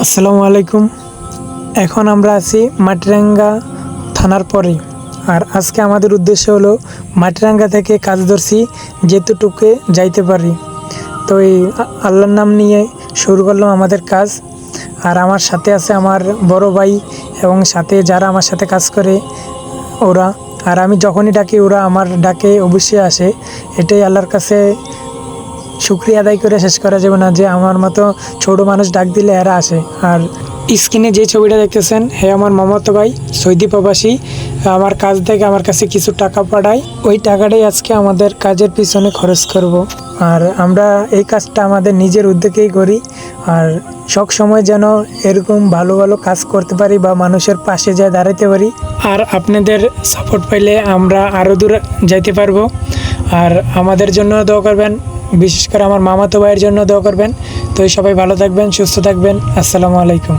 আসসালামু আলাইকুম। এখন আমরা আছি মাটিরাঙ্গা থানার পরে। আর আজকে আমাদের উদ্দেশ্য হলো মাটিরাঙ্গা থেকে কাজ ধরছি যেতটুকু যাইতে পারি। তো এই আল্লাহর নাম নিয়ে শুরু করলাম আমাদের কাজ। আর আমার সাথে আছে আমার বড় ভাই এবং সাথে যারা আমার সাথে কাজ করে ওরা। আর আমি যখনই ডাকি ওরা আমার ডাকে অবশ্যই আসে। এটাই আল্লাহর কাছে শুক্রিয়া আদায় করে শেষ করা যাবে না যে আমার মতো ছোট মানুষ ডাক দিলে এরা আসে। আর স্ক্রিনে যে ছবিটা দেখতেছেন হে আমার মামাতো ভাই সৌদি প্রবাসী, আমার কাজ থেকে আমার কাছে কিছু টাকা পাঠায়। ওই টাকাটাই আজকে আমাদের কাজের পিছনে খরচ করব। আর আমরা এই কাজটা আমাদের নিজের উদ্যোগেই করি। আর সব সময় যেন এরকম ভালো ভালো কাজ করতে পারি বা মানুষের পাশে যায় দাঁড়াতে পারি। আর আপনাদের সাপোর্ট পাইলে আমরা আরও দূর যাইতে পারবো। আর আমাদের জন্য দোয়া করবেন, বিশেষ করে আমার মামাতো ভাইয়ের জন্য দোয়া করবেন। তো সবাই ভালো থাকবেন, সুস্থ থাকবেন। আসসালামু আলাইকুম।